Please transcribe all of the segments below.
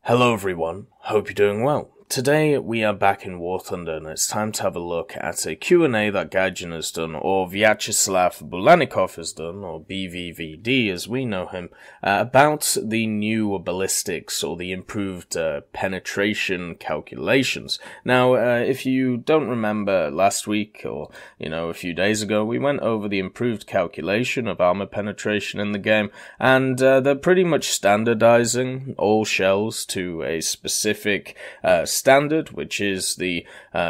Hello everyone, hope you're doing well. Today we are back in War Thunder and it's time to have a look at a Q&A that Gaijin has done, or Vyacheslav Bulanikov has done, or BVVD as we know him, about the new ballistics, or the improved penetration calculations. Now, if you don't remember last week, or, a few days ago, we went over the improved calculation of armor penetration in the game, and they're pretty much standardizing all shells to a specific standard, which is the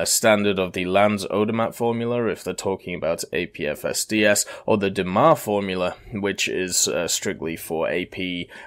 standard of the Lanz Odermatt formula if they're talking about APFSDS, or the DeMar formula, which is strictly for AP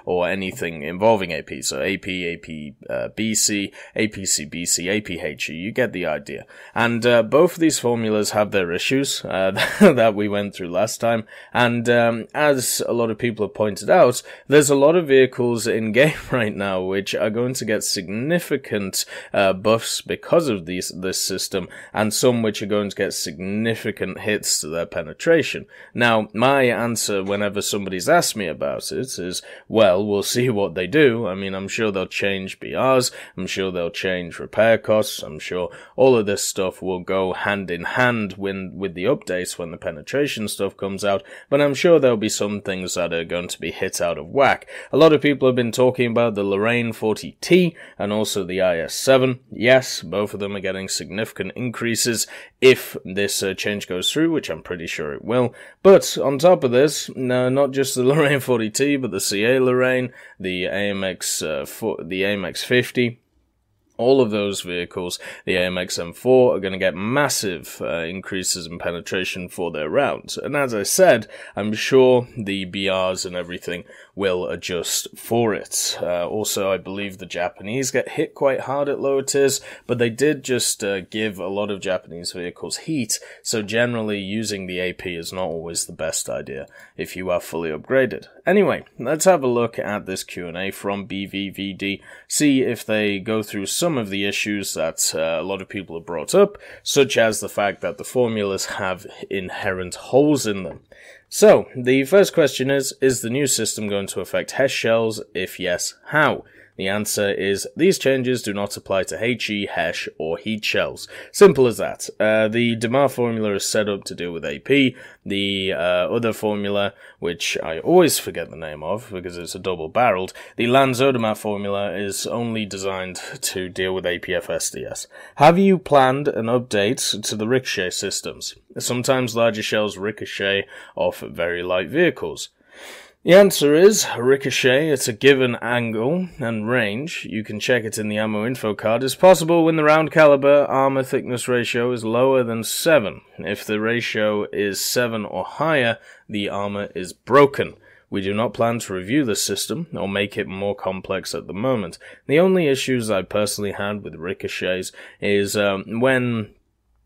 or anything involving AP. So AP, BC, APC-BC, APHE, you get the idea. And both of these formulas have their issues that we went through last time, and as a lot of people have pointed out, there's a lot of vehicles in game right now which are going to get significant buffs because of this system, and some which are going to get significant hits to their penetration. Now, my answer whenever somebody's asked me about it is, well, we'll see what they do. I mean, I'm sure they'll change BRs, I'm sure they'll change repair costs, I'm sure all of this stuff will go hand in hand with the updates when the penetration stuff comes out, but I'm sure there'll be some things that are going to be hit out of whack. A lot of people have been talking about the Lorraine 40T and also the IS-7. Yes, both of them are getting significant increases if this change goes through, which I'm pretty sure it will. But on top of this, not just the Lorraine 40T, but the CA Lorraine, the AMX 50, all of those vehicles, the AMX M4, are going to get massive increases in penetration for their rounds. And as I said, I'm sure the BRs and everything will adjust for it. Also, I believe the Japanese get hit quite hard at lower tiers, but they did just give a lot of Japanese vehicles heat, so generally using the AP is not always the best idea if you are fully upgraded. Anyway, let's have a look at this Q&A from BVVD, see if they go through some of the issues that a lot of people have brought up, such as the fact that the formulas have inherent holes in them. So, the first question is the new system going to affect HESH shells? If yes, how? The answer is, these changes do not apply to HE, HESH, or heat shells. Simple as that. The DeMar formula is set up to deal with AP. The other formula, which I always forget the name of because it's a double-barreled, the Lanz Odermatt formula is only designed to deal with APFSDS. Have you planned an update to the ricochet systems? Sometimes larger shells ricochet off very light vehicles. The answer is, ricochet at a given angle and range, you can check it in the ammo info card, is possible when the round caliber armor thickness ratio is lower than 7. If the ratio is 7 or higher, the armor is broken. We do not plan to review the system or make it more complex at the moment. The only issues I personally had with ricochets is when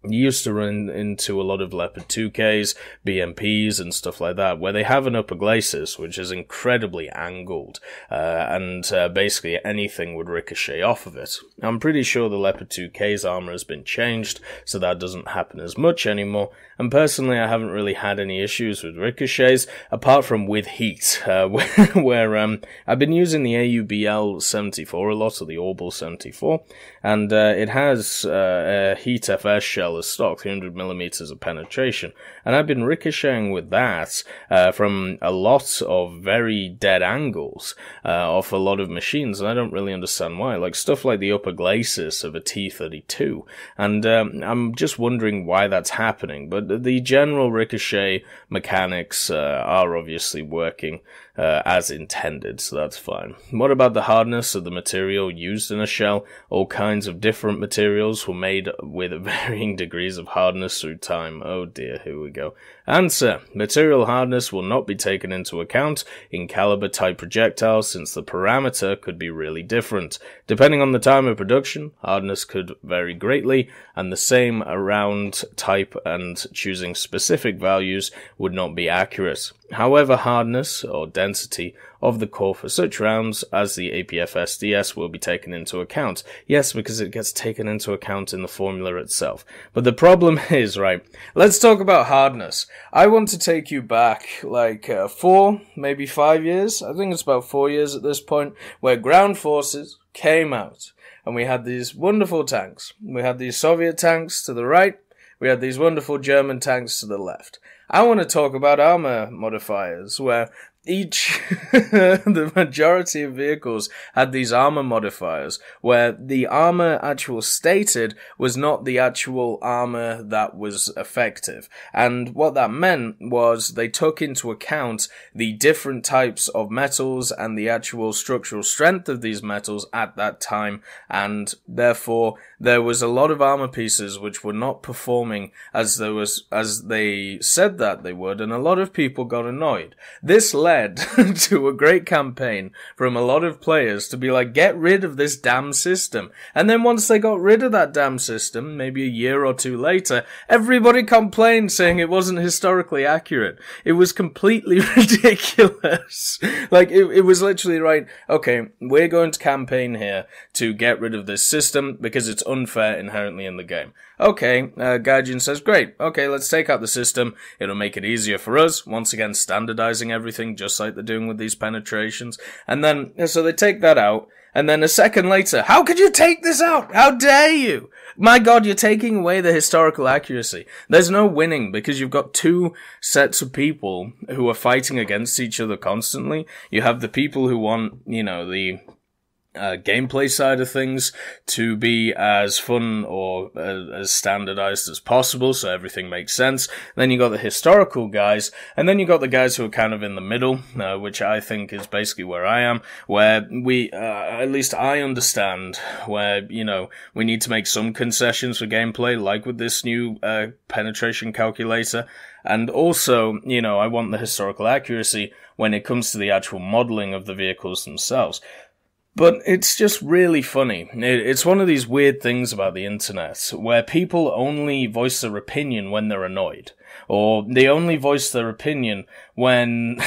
you used to run into a lot of Leopard 2Ks, BMPs and stuff like that, where they have an upper glacis, which is incredibly angled, and basically anything would ricochet off of it. I'm pretty sure the Leopard 2K's armor has been changed, so that doesn't happen as much anymore, and personally I haven't really had any issues with ricochets, apart from with heat, where I've been using the AUBL 74 a lot, or the Orbal 74, and it has a heat FS shell as stock, 300mm of penetration, and I've been ricocheting with that from a lot of very dead angles off a lot of machines, and I don't really understand why, like stuff like the upper glacis of a T-32, and I'm just wondering why that's happening, but the general ricochet mechanics are obviously working as intended, so that's fine. What about the hardness of the material used in a shell? All kinds of different materials were made with varying degrees of hardness through time. Oh dear, here we go. Answer. Material hardness will not be taken into account in caliber type projectiles since the parameter could be really different. Depending on the time of production, hardness could vary greatly, and the same around type and choosing specific values would not be accurate. However, hardness or density of the core for such rounds as the APF-SDS will be taken into account. Yes, because it gets taken into account in the formula itself. But the problem is, right, let's talk about hardness. I want to take you back like 4, maybe 5 years. I think it's about 4 years at this point, where ground forces came out. And we had these wonderful tanks. We had these Soviet tanks to the right. We had these wonderful German tanks to the left. I want to talk about armor modifiers, where the majority of vehicles had these armor modifiers, where the armor actual stated was not the actual armor that was effective. And what that meant was they took into account the different types of metals and the actual structural strength of these metals at that time, and therefore there was a lot of armor pieces which were not performing as they said that they would, and a lot of people got annoyed. This led to a great campaign from a lot of players to be like, get rid of this damn system. And then once they got rid of that damn system, maybe a year or two later, everybody complained saying it wasn't historically accurate. It was completely ridiculous. Like, it was literally right, okay, we're going to campaign here to get rid of this system because it's unfair inherently in the game. Okay, Gaijin says, great, okay, let's take out the system. It'll make it easier for us. Once again, standardizing everything, just like they're doing with these penetrations. And then, so they take that out. And then a second later, how could you take this out? How dare you? My God, you're taking away the historical accuracy. There's no winning because you've got two sets of people who are fighting against each other constantly. You have the people who want, the gameplay side of things to be as fun or as standardized as possible, so everything makes sense. Then you got the historical guys, and then you got the guys who are kind of in the middle, which I think is basically where I am, where we, at least I understand, where, we need to make some concessions for gameplay, like with this new penetration calculator. And also, I want the historical accuracy when it comes to the actual modeling of the vehicles themselves. But it's just really funny. It's one of these weird things about the internet, where people only voice their opinion when they're annoyed. Or they only voice their opinion when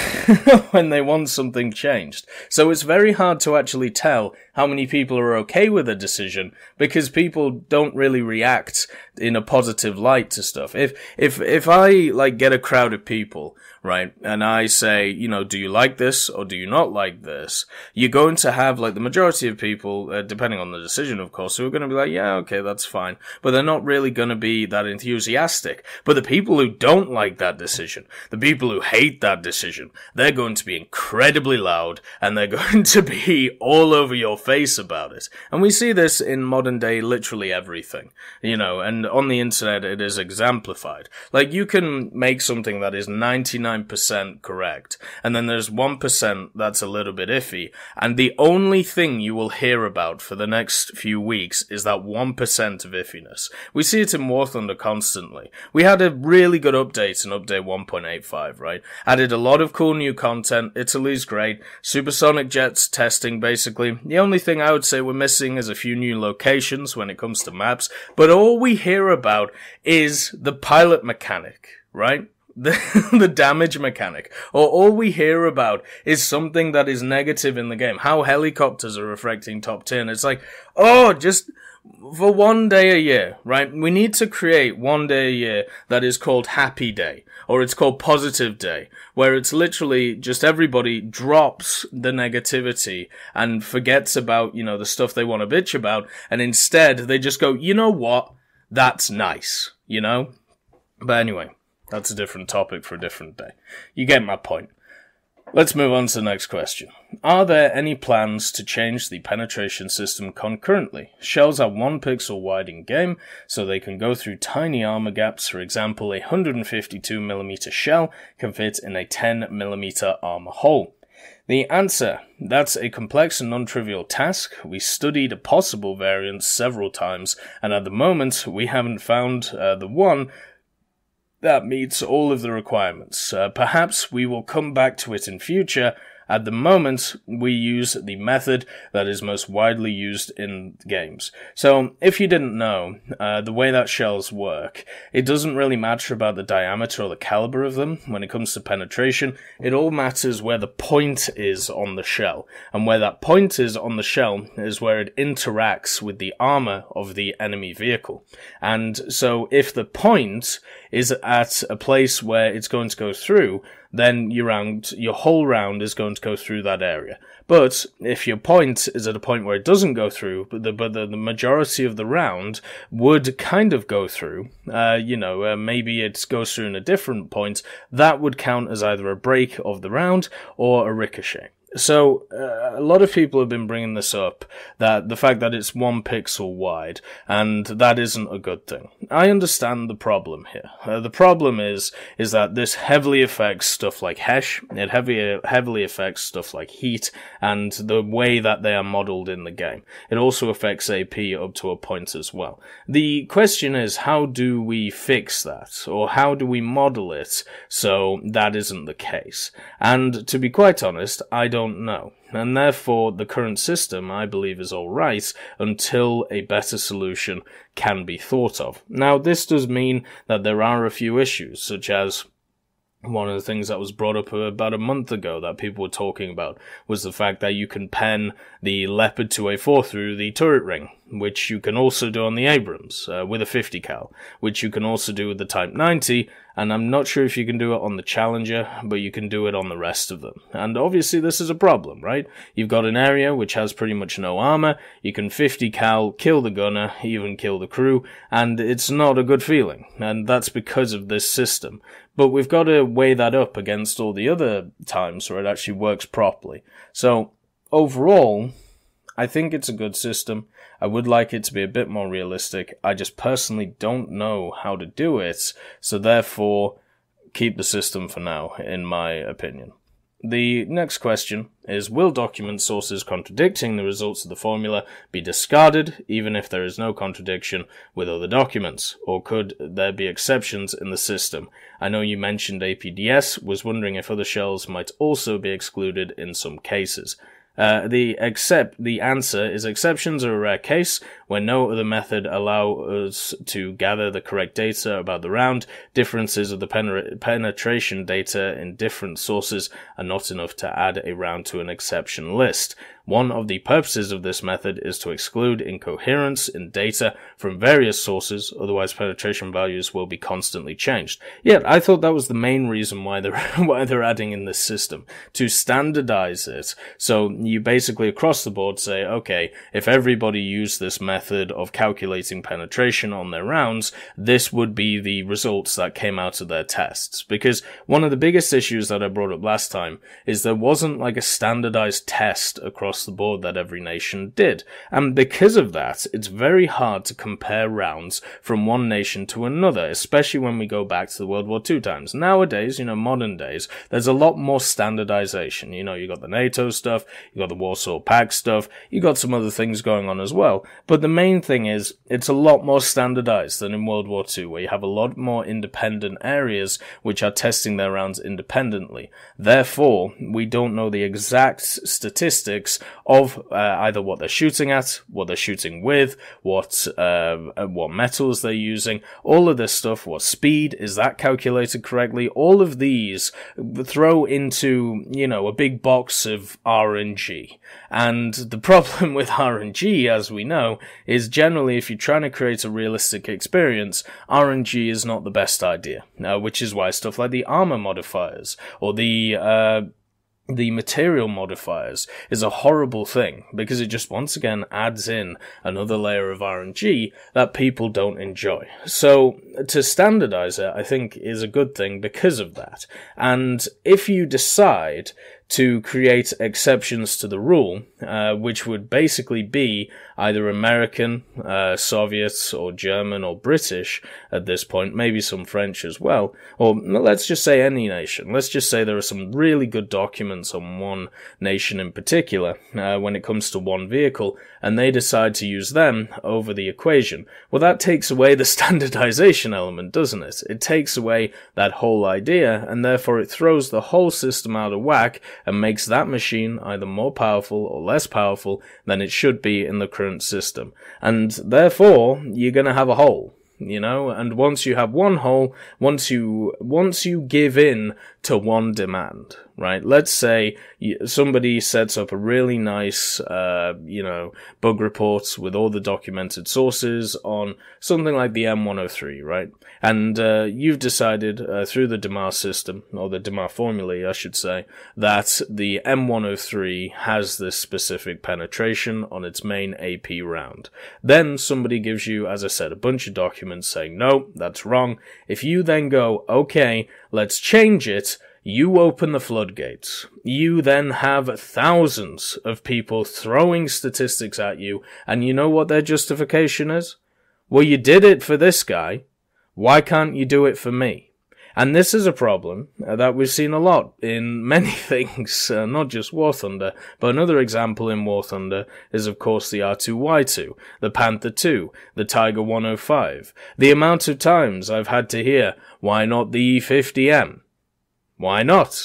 when they want something changed. So it's very hard to actually tell how many people are okay with a decision, because people don't really react in a positive light to stuff. If I get a crowd of people, right, and I say, do you like this or do you not like this? You're going to have the majority of people, depending on the decision, of course, who are going to be like, yeah, okay, that's fine. But they're not really going to be that enthusiastic. But the people who don't like that decision, the people who hate that decision, they're going to be incredibly loud, and they're going to be all over your face about it. And we see this in modern day literally everything, and on the internet it is exemplified. You can make something that is 99% correct, and then there's 1% that's a little bit iffy, and the only thing you will hear about for the next few weeks is that 1% of iffiness. We see it in War Thunder constantly. We had a really good update in update 1.85, right? Added a lot of cool new content. Italy's great. Supersonic jets testing, basically. The only thing I would say we're missing is a few new locations when it comes to maps, but all we hear about is the pilot mechanic, right? The damage mechanic. Or all we hear about is something that is negative in the game. How helicopters are affecting top tier. And it's just for one day a year, right? We need to create one day a year that is called Happy Day, or it's called Positive Day, where it's literally just everybody drops the negativity and forgets about, the stuff they want to bitch about, and instead they just go, you know what? That's nice, But anyway, that's a different topic for a different day. You get my point. Let's move on to the next question. Are there any plans to change the penetration system concurrently? Shells are 1 pixel wide in game, so they can go through tiny armor gaps. For example, a 152mm shell can fit in a 10mm armor hole. The answer: that's a complex and non-trivial task. We studied a possible variant several times, and at the moment we haven't found the one that meets all of the requirements. Perhaps we will come back to it in future, At the moment, we use the method that is most widely used in games. So, if you didn't know, the way that shells work, it doesn't really matter about the diameter or the caliber of them when it comes to penetration. It all matters where the point is on the shell. And where that point is on the shell is where it interacts with the armor of the enemy vehicle. And so, if the point is at a place where it's going to go through, then your whole round is going to go through that area. But if your point is at a point where it doesn't go through, but the majority of the round would kind of go through, maybe it goes through in a different point, that would count as either a break of the round or a ricochet. So, a lot of people have been bringing this up, that the fact that it's 1 pixel wide, and that isn't a good thing. I understand the problem here. The problem is that this heavily affects stuff like HESH, it heavily affects stuff like heat, and the way that they are modeled in the game. It also affects AP up to a point as well. The question is, how do we fix that? Or how do we model it so that isn't the case? And to be quite honest, I don't know. And therefore, the current system, I believe, is alright until a better solution can be thought of. Now, this does mean that there are a few issues, such as one of the things that was brought up about a month ago that people were talking about was the fact that you can pen the Leopard 2A4 through the turret ring, which you can also do on the Abrams with a 50 cal, which you can also do with the Type 90, and I'm not sure if you can do it on the Challenger, but you can do it on the rest of them. And obviously this is a problem, right? You've got an area which has pretty much no armor, you can 50 cal, kill the gunner, even kill the crew, and it's not a good feeling, and that's because of this system. But we've got to weigh that up against all the other times where it actually works properly. So, overall, I think it's a good system. I would like it to be a bit more realistic. I just personally don't know how to do it, so therefore, keep the system for now, in my opinion. The next question is, will document sources contradicting the results of the formula be discarded, even if there is no contradiction with other documents? Or could there be exceptions in the system? I know you mentioned APDS, was wondering if other shells might also be excluded in some cases. The answer is exceptions are a rare case where no other method allows us to gather the correct data about the round. Differences of the penetration data in different sources are not enough to add a round to an exception list. One of the purposes of this method is to exclude incoherence in data from various sources, otherwise penetration values will be constantly changed. Yet, I thought that was the main reason why they're adding in this system, to standardize it. So you basically across the board say, okay, if everybody used this method of calculating penetration on their rounds, this would be the results that came out of their tests. Because one of the biggest issues that I brought up last time is there wasn't like a standardized test across the board that every nation did. And because of that, it's very hard to compare rounds from one nation to another, especially when we go back to the World War II times. Nowadays, modern days, there's a lot more standardization. You got the NATO stuff, you got the Warsaw Pact stuff, you got some other things going on as well. But the main thing is, it's a lot more standardized than in World War II, where you have a lot more independent areas which are testing their rounds independently. Therefore, we don't know the exact statistics of either what they're shooting at, what they're shooting with, what metals they're using, all of this stuff, what speed, is that calculated correctly? All of these throw into, a big box of RNG. And the problem with RNG, as we know, is generally if you're trying to create a realistic experience, RNG is not the best idea. Which is why stuff like the armor modifiers, or the material modifiers is a horrible thing, because it just once again adds in another layer of RNG that people don't enjoy. So, to standardize it, I think, is a good thing because of that. And if you decide to create exceptions to the rule, which would basically be either American, Soviet, or German, or British at this point, maybe some French as well, or let's just say any nation. Let's just say there are some really good documents on one nation in particular, when it comes to one vehicle, and they decide to use them over the equation. Well, that takes away the standardization element, doesn't it? It takes away that whole idea, and therefore it throws the whole system out of whack, and makes that machine either more powerful or less powerful than it should be in the current system. And therefore, you're going to have a hole. And once you have one hole, once you give in to one demand, right? Let's say somebody sets up a really nice, bug report with all the documented sources on something like the M103, right? And you've decided through the DMAR system, or the DMAR formulae, I should say, that the M103 has this specific penetration on its main AP round. Then somebody gives you, as I said, a bunch of documents saying, no, that's wrong. If you then go, okay, let's change it, you open the floodgates. You then have thousands of people throwing statistics at you, and you know what their justification is? Well, you did it for this guy. Why can't you do it for me? And this is a problem that we've seen a lot in many things, not just War Thunder, but another example in War Thunder is of course the R2Y2, the Panther II, the Tiger 105. The amount of times I've had to hear, why not the E50M? Why not?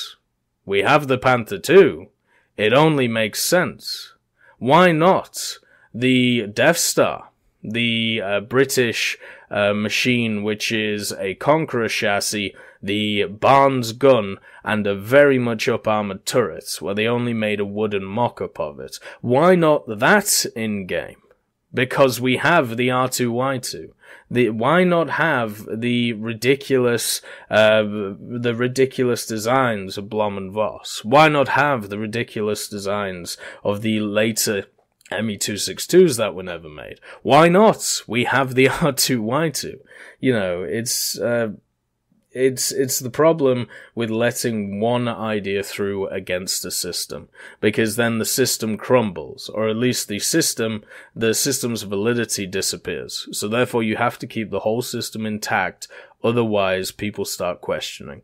We have the Panther II. It only makes sense. Why not the Death Star? The British machine, which is a Conqueror chassis, the Barnes gun, and a very much up-armored turret, where they only made a wooden mock-up of it. Why not that in-game? Because we have the R2Y2. Why not have the ridiculous designs of Blom and Voss? Why not have the ridiculous designs of the later ME262s that were never made? Why not? We have the R2Y2. It's the problem with letting one idea through against a system, because then the system crumbles, or at least the system's validity disappears. So therefore you have to keep the whole system intact, otherwise people start questioning.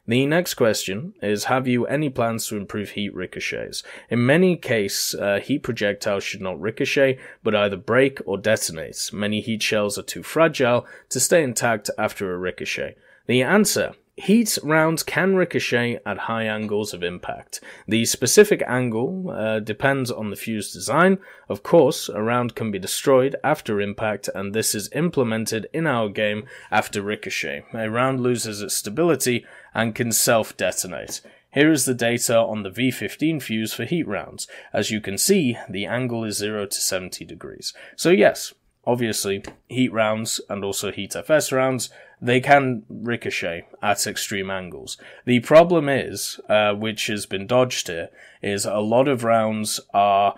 The next question is, have you any plans to improve heat ricochets? In many cases, heat projectiles should not ricochet, but either break or detonate. Many heat shells are too fragile to stay intact after a ricochet. The answer: heat rounds can ricochet at high angles of impact. The specific angle depends on the fuse design. Of course, a round can be destroyed after impact, and this is implemented in our game after ricochet. A round loses its stability and can self-detonate. Here is the data on the V15 fuse for heat rounds. As you can see, the angle is 0 to 70 degrees. So yes, obviously, heat rounds and also heat FS rounds, they can ricochet at extreme angles. The problem is, which has been dodged here, is a lot of rounds are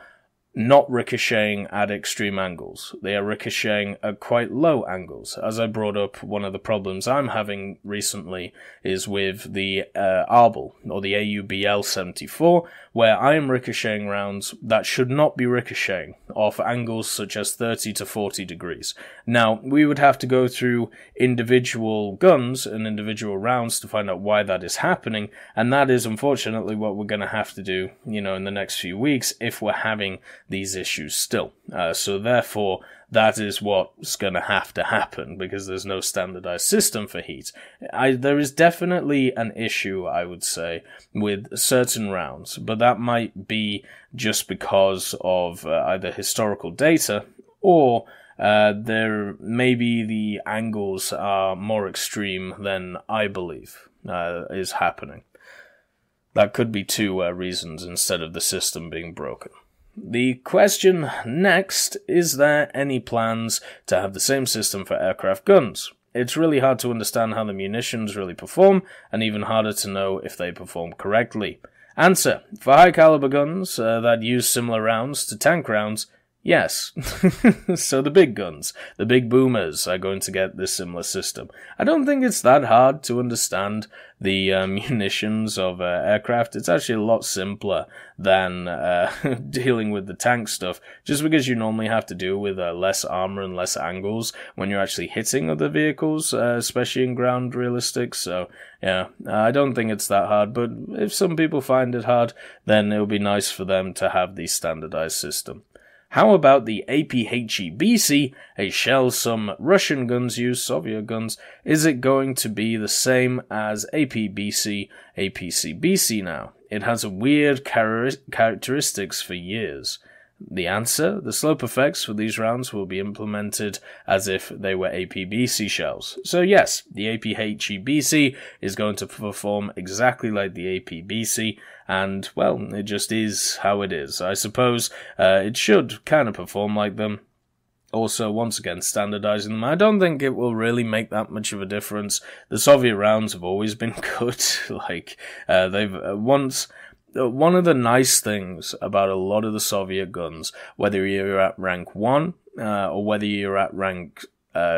not ricocheting at extreme angles. They are ricocheting at quite low angles. As I brought up, one of the problems I'm having recently is with the Arbel, or the AUBL-74, where I am ricocheting rounds that should not be ricocheting off angles such as 30 to 40 degrees. Now, we would have to go through individual guns and individual rounds to find out why that is happening, and that is unfortunately what we're going to have to do, in the next few weeks if we're having these issues still. So therefore, that is what's going to have to happen, because there's no standardized system for heat. There is definitely an issue, I would say, with certain rounds, but that might be just because of either historical data, or there maybe the angles are more extreme than I believe is happening. That could be two reasons instead of the system being broken. The question next, is there any plans to have the same system for aircraft guns? It's really hard to understand how the munitions really perform, and even harder to know if they perform correctly. Answer: for high caliber guns that use similar rounds to tank rounds, yes. So the big guns, the big boomers, are going to get this similar system. I don't think it's that hard to understand the munitions of aircraft. It's actually a lot simpler than dealing with the tank stuff, just because you normally have to deal with less armor and less angles when you're actually hitting other vehicles, especially in ground realistics. So yeah, I don't think it's that hard, but if some people find it hard, then it'll be nice for them to have the standardized system. How about the APHE-BC, a shell some Russian guns use, Soviet guns? Is it going to be the same as APBC, APC-BC now? It has a weird characteristics for years. The answer? The slope effects for these rounds will be implemented as if they were APBC shells. So yes, the APHEBC is going to perform exactly like the APBC, and, well, it just is how it is. I suppose it should kind of perform like them. Also, once again, standardizing them. I don't think it will really make that much of a difference. The Soviet rounds have always been good. One of the nice things about a lot of the Soviet guns, whether you're at rank 1 or whether you're at rank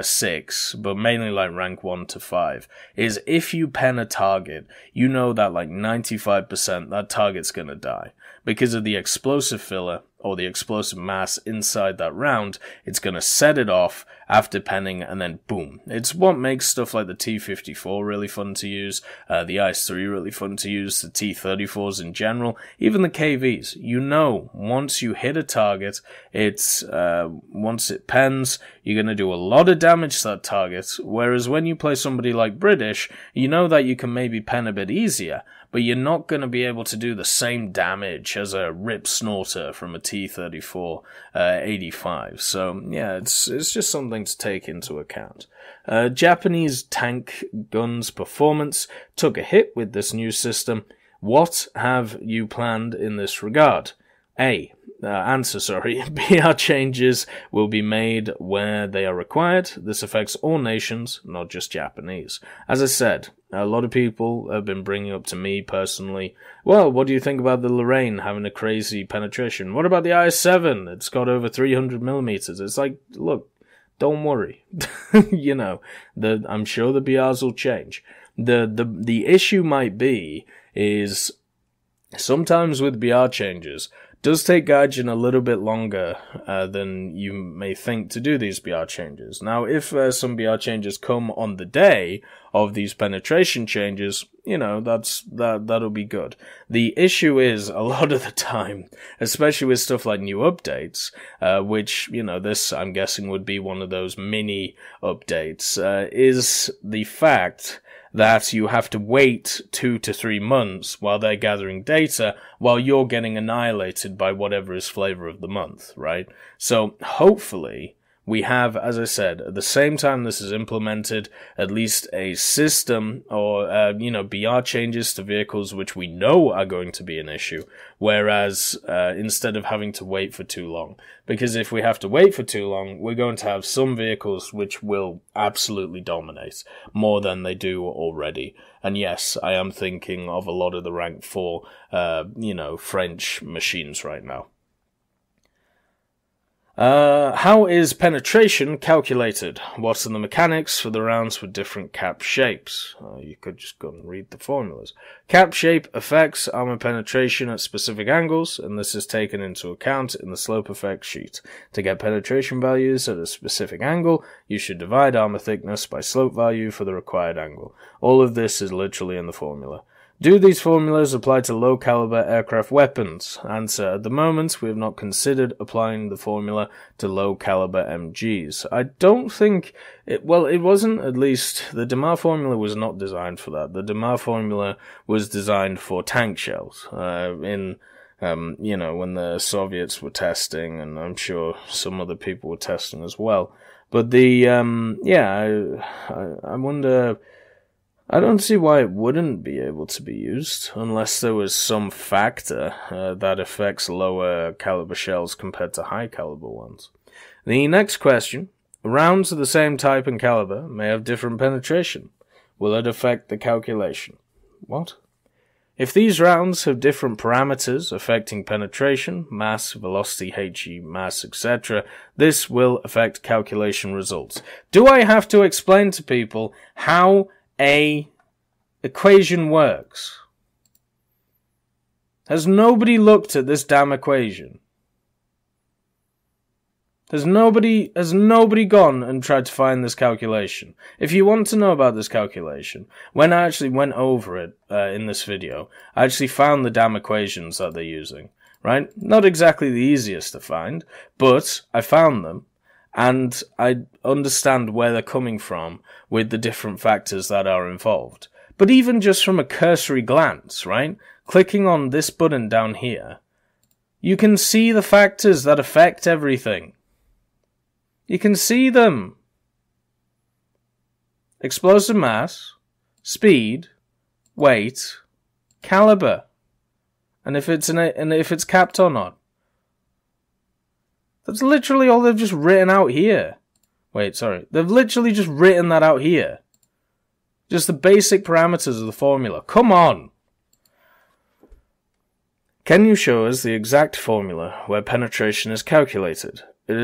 6, but mainly like rank 1 to 5, is if you pen a target, you know that like 95% that target's gonna die. Because of the explosive filler, or the explosive mass inside that round, it's going to set it off after penning, and then boom. It's what makes stuff like the T-54 really fun to use, the IS-3 really fun to use, the T-34s in general, even the KVs. You know, once you hit a target, once it pens, you're going to do a lot of damage to that target, whereas when you play somebody like British, you know that you can maybe pen a bit easier, but you're not going to be able to do the same damage as a rip snorter from a T-34 85. So, yeah, it's just something to take into account. Japanese tank guns performance took a hit with this new system. What have you planned in this regard? BR changes will be made where they are required. This affects all nations, not just Japanese. As I said, a lot of people have been bringing up to me personally, well, what do you think about the Lorraine having a crazy penetration? What about the IS-7? It's got over 300 millimeters. It's like, look, don't worry. You know, I'm sure the BRs will change. The issue might be is sometimes with BR changes, does take Gaijin a little bit longer than you may think to do these BR changes. Now, if some BR changes come on the day of these penetration changes, you know, that'll be good. The issue is, a lot of the time, especially with stuff like new updates, which, you know, this, I'm guessing, would be one of those mini updates, is the fact that you have to wait 2 to 3 months while they're gathering data, while you're getting annihilated by whatever is flavor of the month, right? So, hopefully, we have, as I said, at the same time this is implemented, at least a system or, BR changes to vehicles which we know are going to be an issue, whereas instead of having to wait for too long. Because if we have to wait for too long, we're going to have some vehicles which will absolutely dominate, more than they do already. And yes, I am thinking of a lot of the rank 4, French machines right now. How is penetration calculated? What are the mechanics for the rounds with different cap shapes? You could just go and read the formulas. Cap shape affects armor penetration at specific angles, and this is taken into account in the slope effect sheet. To get penetration values at a specific angle, you should divide armor thickness by slope value for the required angle. All of this is literally in the formula. Do these formulas apply to low-caliber aircraft weapons? Answer: at the moment, we have not considered applying the formula to low-caliber MGs. I don't think it wasn't, at least, the DeMar formula was not designed for that. The DeMar formula was designed for tank shells, when the Soviets were testing, and I'm sure some other people were testing as well. But I wonder, I don't see why it wouldn't be able to be used, unless there was some factor that affects lower caliber shells compared to high caliber ones. The next question: rounds of the same type and caliber may have different penetration. Will it affect the calculation? What? If these rounds have different parameters affecting penetration, mass, velocity, HE, mass, etc., this will affect calculation results. Do I have to explain to people how a equation works? Has nobody looked at this damn equation? Has nobody gone and tried to find this calculation? If you want to know about this calculation, when I actually went over it in this video, I actually found the damn equations that they're using, right? Not exactly the easiest to find, but I found them. And I understand where they're coming from with the different factors that are involved. But even just from a cursory glance, right? clicking on this button down here, you can see the factors that affect everything. You can see them. Explosive mass, speed, weight, caliber, and if it's capped or not. That's literally all they've just written out here. Wait, sorry. They've literally just written that out here. Just the basic parameters of the formula. Come on! Can you show us the exact formula where penetration is calculated? It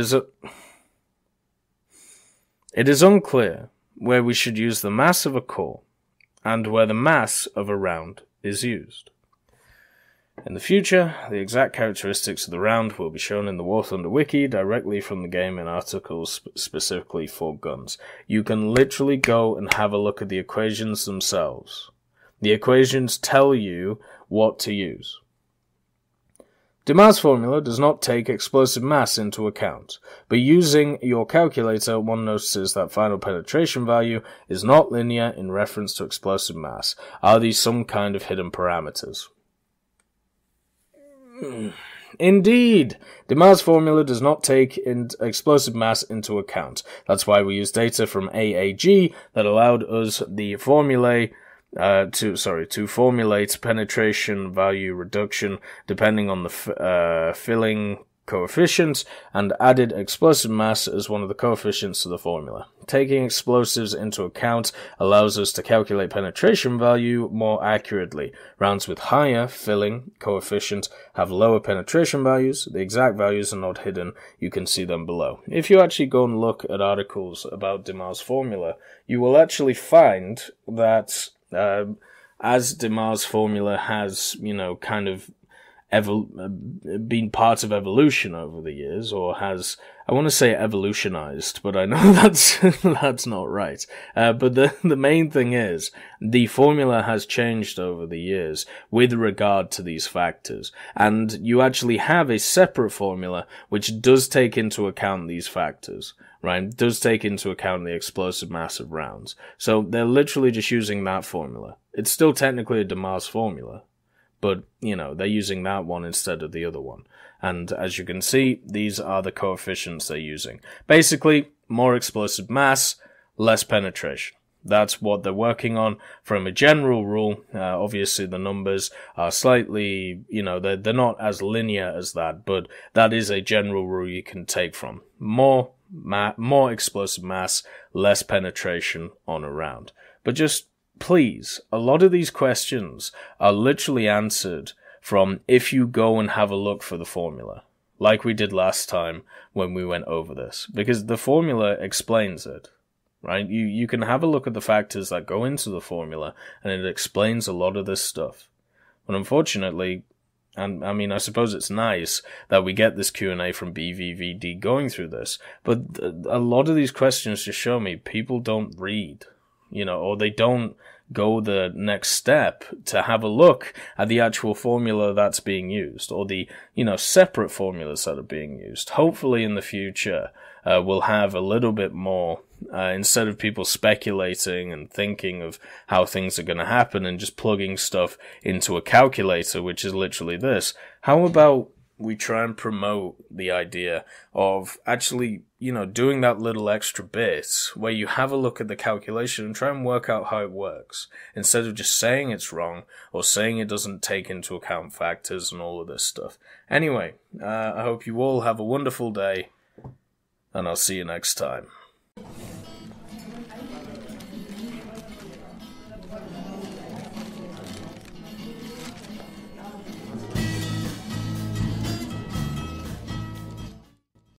is unclear where we should use the mass of a core and where the mass of a round is used. In the future, the exact characteristics of the round will be shown in the War Thunder wiki directly from the game in articles specifically for guns. You can literally go and have a look at the equations themselves. The equations tell you what to use. Demar's formula does not take explosive mass into account, but using your calculator, one notices that final penetration value is not linear in reference to explosive mass. Are these some kind of hidden parameters? Indeed, Demar's formula does not take explosive mass into account. That's why we use data from AAG that allowed us the formulae to formulate penetration value reduction depending on the filling coefficient, and added explosive mass as one of the coefficients of the formula. Taking explosives into account allows us to calculate penetration value more accurately. Rounds with higher filling coefficient have lower penetration values. The exact values are not hidden. You can see them below. If you actually go and look at articles about Demar's formula, you will actually find that as Demar's formula has, kind of been part of evolution over the years, or has, I want to say evolutionized, but I know that's not right. But the main thing is, the formula has changed over the years with regard to these factors, and you actually have a separate formula which does take into account these factors. Right, does take into account the explosive mass of rounds. So they're literally just using that formula. It's still technically a Demar's formula, but, they're using that one instead of the other one. And as you can see, these are the coefficients they're using. Basically, more explosive mass, less penetration. That's what they're working on from a general rule. Obviously, the numbers are slightly, they're not as linear as that, but that is a general rule you can take from. More explosive mass, less penetration on a round. But just please, a lot of these questions are literally answered from if you go and have a look for the formula, like we did last time when we went over this, because the formula explains it, right? You can have a look at the factors that go into the formula, and it explains a lot of this stuff. But unfortunately, and I mean, I suppose it's nice that we get this Q&A from BVVD going through this, but a lot of these questions just show me people don't read, or they don't go the next step to have a look at the actual formula that's being used, or the, separate formulas that are being used. Hopefully in the future, we'll have a little bit more, instead of people speculating and thinking of how things are going to happen and just plugging stuff into a calculator, which is literally this. How about we try and promote the idea of actually, doing that little extra bit where you have a look at the calculation and try and work out how it works, instead of just saying it's wrong or saying it doesn't take into account factors and all of this stuff. Anyway, I hope you all have a wonderful day, and I'll see you next time.